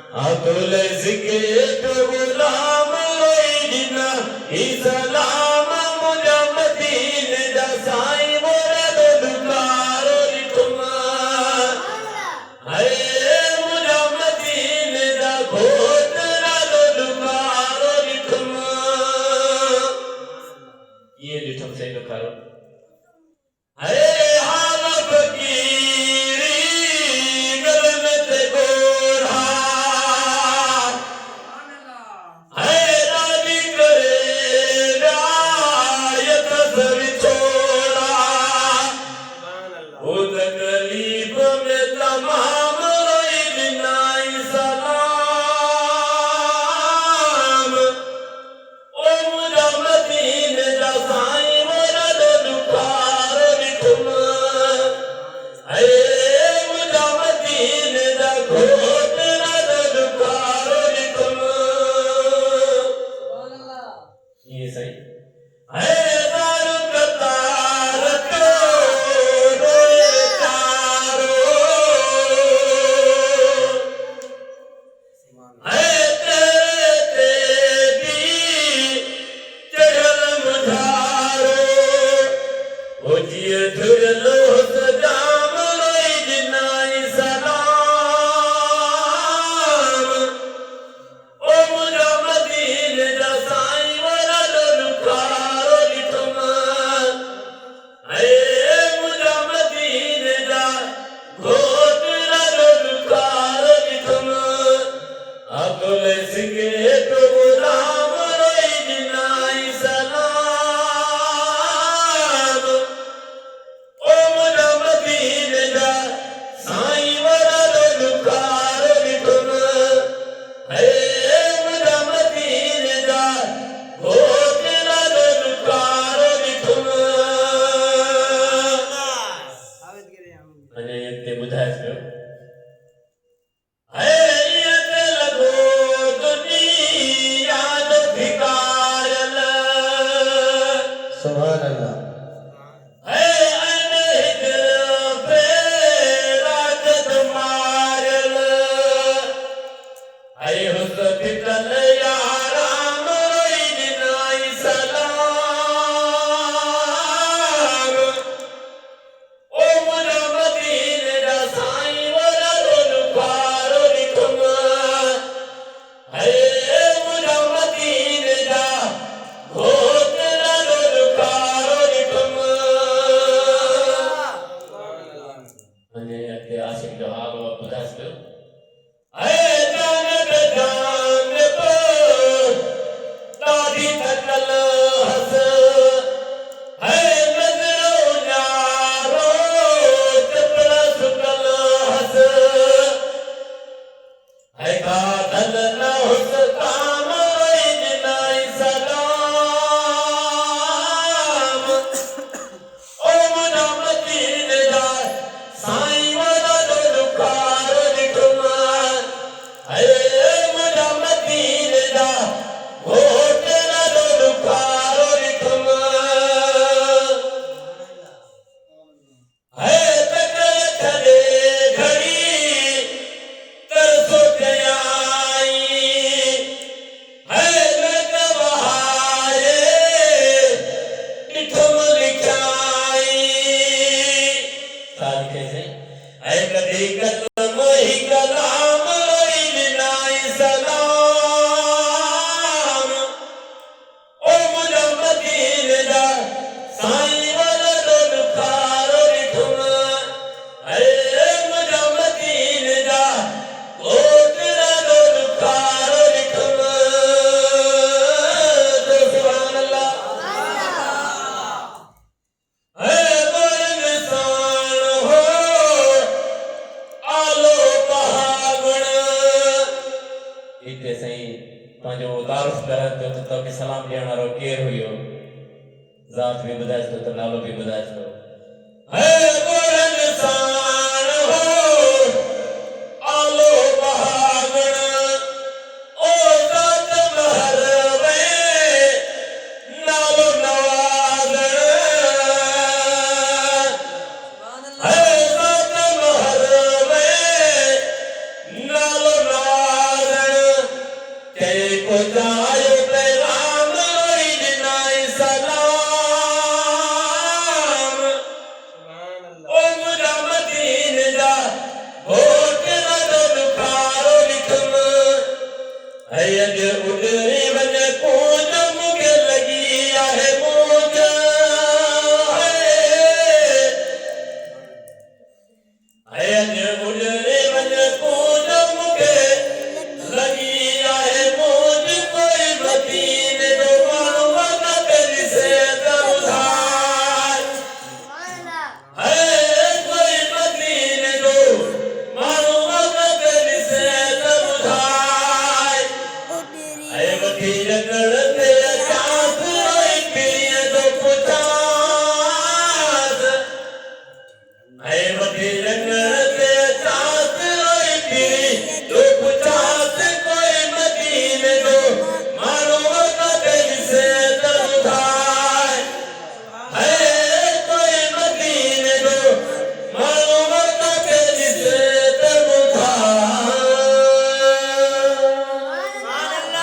अतुल जिक्र गुलाम रोइना इस्लाम मुझा मदीन दा साईं मोरा दुकारो लिखमा है मुझा मदीन दा घोटरा दुकारो लिखमा ये लिखम से दुकारो है हाला फकीरी गलत गोरा जात भी बदाज तो नालो भी बदाज तो है बोलन सान हो आलो बहागण ओ जात महरवे नालो नवागण है जात महरवे नालो नवागण जायो पैगाम लोई दिनाई सलाम ओ मुझा मदीन जा होट न तो दुखारो लिखम है अज उड़